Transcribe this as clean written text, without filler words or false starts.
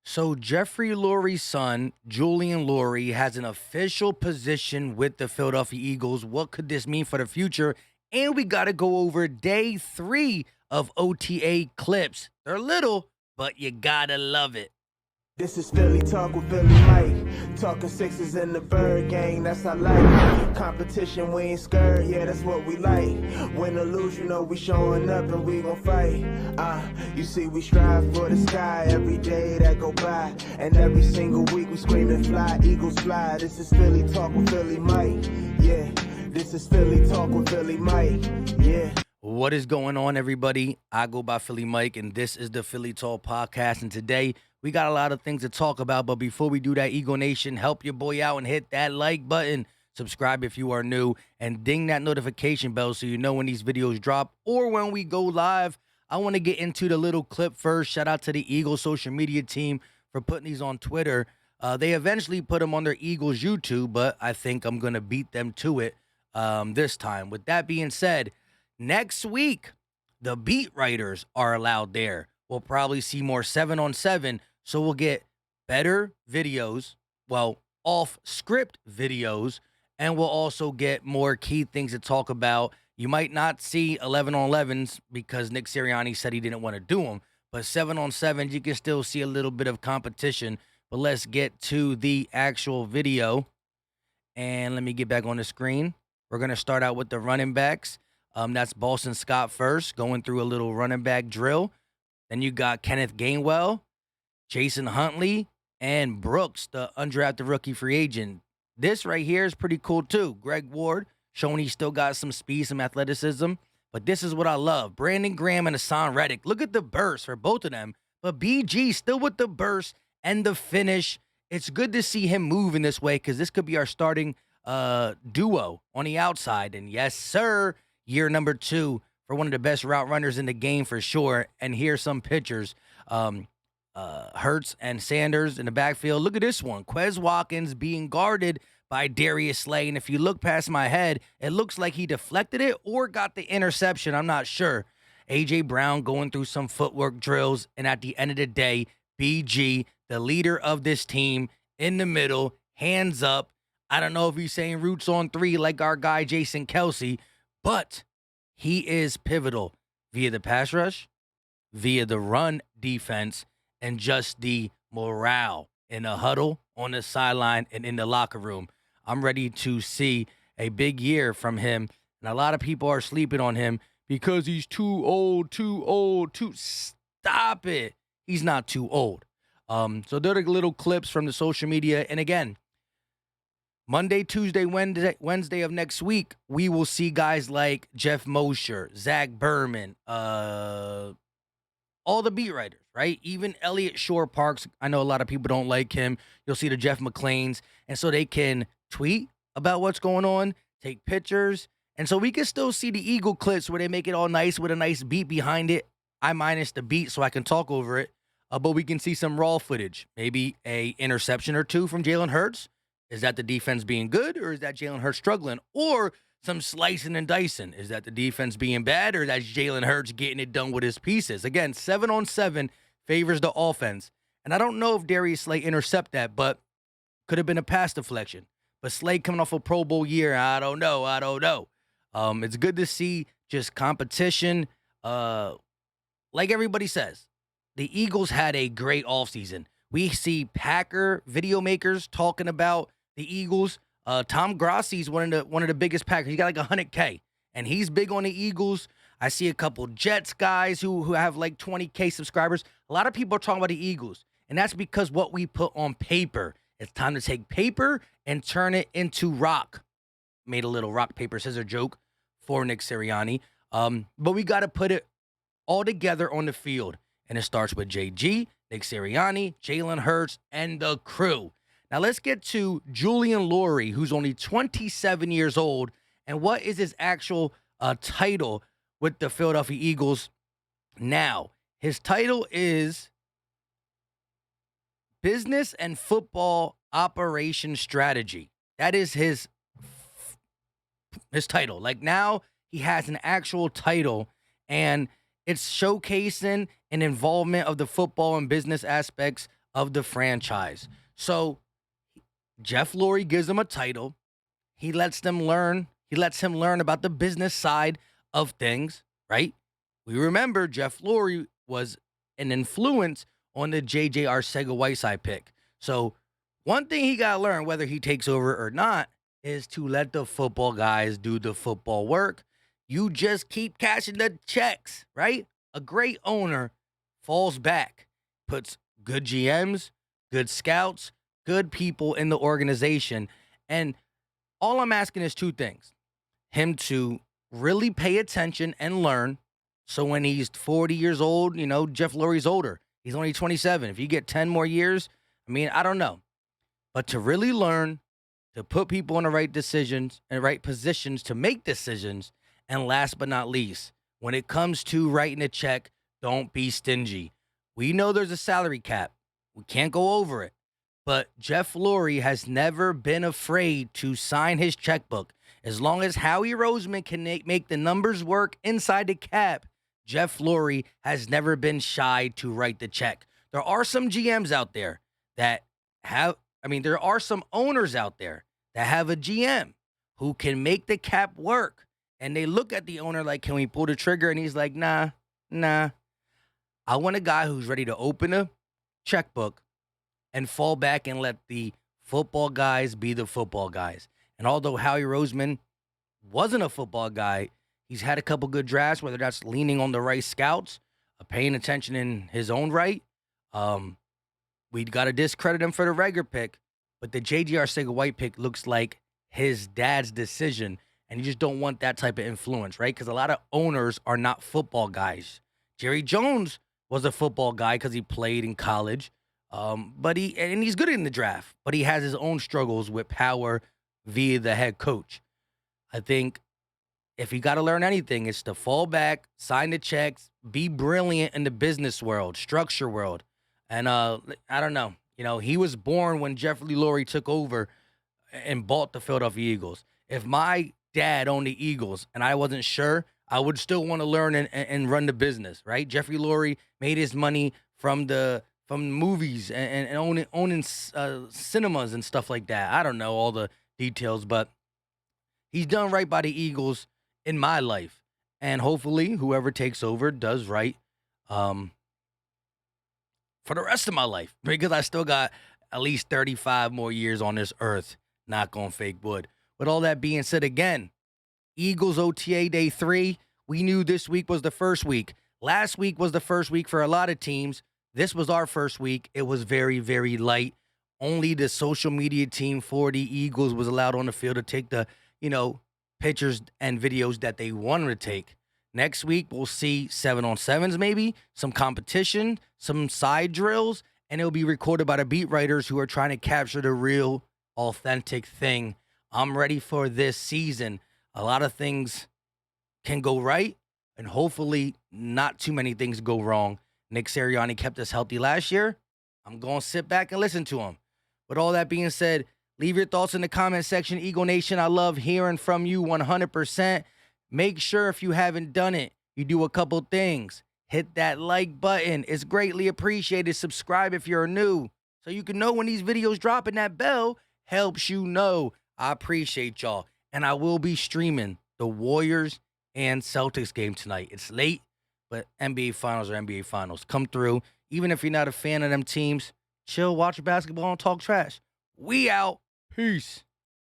So Jeffrey Lurie's son, Julian Lurie, has an official position with the Philadelphia Eagles. What could this mean for the future? And we got to go over day 3 of OTA clips. They're little, but you got to love it. This is Philly Talk with Philly Mike. Talking sixes in the bird gang, that's our life. Competition, we ain't scared, yeah, that's what we like. Win or lose, you know we showing up and we gon' fight. You see we strive for the sky every day that go by. And every single week we screaming fly, Eagles fly. This is Philly Talk with Philly Mike, yeah. This is Philly Talk with Philly Mike, yeah. What is going on, everybody? I go by Philly Mike, and this is the Philly Talk Podcast. And today, we got a lot of things to talk about. But before we do that, Eagle Nation, help your boy out and hit that like button. Subscribe if you are new, and ding that notification bell so you know when these videos drop or when we go live. I want to get into the little clip first. Shout out to the Eagles social media team for putting these on Twitter. They eventually put them on their Eagles YouTube, but I think I'm going to beat them to it this time. With that being said, next week, the beat writers are allowed there. We'll probably see more 7-on-7, so we'll get better videos, off-script videos, and we'll also get more key things to talk about. You might not see 11-on-11s because Nick Sirianni said he didn't want to do them, but 7-on-7s, you can still see a little bit of competition. But let's get to the actual video, and let me get back on the screen. We're going to start out with the running backs. That's Boston Scott first, going through a little running back drill. Then you got Kenneth Gainwell, Jason Huntley, and Brooks, the undrafted rookie free agent. This right here is pretty cool too. Greg Ward showing he still got some speed, some athleticism. But this is what I love. Brandon Graham and Hassan Reddick. Look at the burst for both of them. But BG still with the burst and the finish. It's good to see him move in this way because this could be our starting duo on the outside. And yes, sir, year number 2 for one of the best route runners in the game for sure. And here's some pictures. Hurts and Sanders in the backfield. Look at this one. Quez Watkins being guarded by Darius Slay. And if you look past my head, it looks like he deflected it or got the interception. I'm not sure. A.J. Brown going through some footwork drills. And at the end of the day, BG, the leader of this team, in the middle, hands up. I don't know if he's saying roots on 3 like our guy Jason Kelsey, but he is pivotal via the pass rush, via the run defense, and just the morale in the huddle, on the sideline, and in the locker room. I'm ready to see a big year from him, and a lot of people are sleeping on him because he's too old. Stop it. He's not too old. So they're the little clips from the social media, and again, Monday, Tuesday, Wednesday of next week, we will see guys like Jeff Mosher, Zach Berman, all the beat writers, right? Even Elliott Shore-Parks. I know a lot of people don't like him. You'll see the Jeff McClains. And so they can tweet about what's going on, take pictures. And so we can still see the Eagle clips where they make it all nice with a nice beat behind it. I minus the beat so I can talk over it. But we can see some raw footage. Maybe a interception or 2 from Jalen Hurts. Is that the defense being good, or is that Jalen Hurts struggling? Or some slicing and dicing. Is that the defense being bad, or is that Jalen Hurts getting it done with his pieces? Again, 7-on-7 favors the offense. And I don't know if Darius Slay intercept that, but could have been a pass deflection. But Slay coming off a Pro Bowl year, I don't know. It's good to see just competition. Like everybody says, the Eagles had a great offseason. We see Packer video makers talking about the Eagles. Tom Grassi's one of the biggest Packers. He got like 100K, and he's big on the Eagles. I see a couple Jets guys who have like 20K subscribers. A lot of people are talking about the Eagles, and that's because what we put on paper. It's time to take paper and turn it into rock. Made a little rock, paper, scissors joke for Nick Sirianni. But we got to put it all together on the field, and it starts with JG, Nick Sirianni, Jalen Hurts, and the crew. Now let's get to Julian Lurie, who's only 27 years old, and what is his actual title with the Philadelphia Eagles now? His title is Business and Football Operation Strategy. That is his title. Like now he has an actual title, and it's showcasing an involvement of the football and business aspects of the franchise. So Jeff Lurie gives him a title. He lets them learn. He lets him learn about the business side of things, right? We remember Jeff Lurie was an influence on the J.J. Arcega-Whiteside pick. So one thing he got to learn, whether he takes over or not, is to let the football guys do the football work. You just keep cashing the checks, right? A great owner falls back, puts good GMs, good scouts, good people in the organization. And all I'm asking is two things. Him to really pay attention and learn. So when he's 40 years old, Jeff Lurie's older. He's only 27. If you get 10 more years, I don't know. But to really learn, to put people in the right decisions and right positions to make decisions. And last but not least, when it comes to writing a check, don't be stingy. We know there's a salary cap. We can't go over it. But Jeff Lurie has never been afraid to sign his checkbook. As long as Howie Roseman can make the numbers work inside the cap, Jeff Lurie has never been shy to write the check. There are some GMs out there that there are some owners out there that have a GM who can make the cap work. And they look at the owner like, can we pull the trigger? And he's like, nah. I want a guy who's ready to open a checkbook and fall back and let the football guys be the football guys. And although Howie Roseman wasn't a football guy, he's had a couple good drafts, whether that's leaning on the right scouts, paying attention in his own right. We got to discredit him for the Rager pick, but the J.J. Arcega-White pick looks like his dad's decision, and you just don't want that type of influence, right? Because a lot of owners are not football guys. Jerry Jones was a football guy because he played in college. But he's good in the draft, but he has his own struggles with power via the head coach. I think if you got to learn anything, it's to fall back, sign the checks, be brilliant in the business world, structure world. And I don't know. He was born when Jeffrey Lurie took over and bought the Philadelphia Eagles. If my dad owned the Eagles and I wasn't sure, I would still want to learn and run the business, right? Jeffrey Lurie made his money from movies and owning cinemas and stuff like that. I don't know all the details, but he's done right by the Eagles in my life. And hopefully whoever takes over does right for the rest of my life, because I still got at least 35 more years on this earth, knock on fake wood. With all that being said, again, Eagles OTA Day 3, we knew this week was the first week. Last week was the first week for a lot of teams. This was our first week. It was very, very light. Only the social media team for the Eagles was allowed on the field to take the, pictures and videos that they wanted to take. Next week, we'll see 7-on-7s maybe, some competition, some side drills, and it'll be recorded by the beat writers who are trying to capture the real, authentic thing. I'm ready for this season. A lot of things can go right, and hopefully not too many things go wrong. Nick Sirianni kept us healthy last year. I'm going to sit back and listen to him. With all that being said, leave your thoughts in the comment section. Eagle Nation, I love hearing from you 100%. Make sure if you haven't done it, you do a couple things. Hit that like button. It's greatly appreciated. Subscribe if you're new so you can know when these videos drop, and that bell helps you know. I appreciate y'all. And I will be streaming the Warriors and Celtics game tonight. It's late, but NBA Finals are NBA Finals. Come through. Even if you're not a fan of them teams, chill, watch basketball, and talk trash. We out. Peace.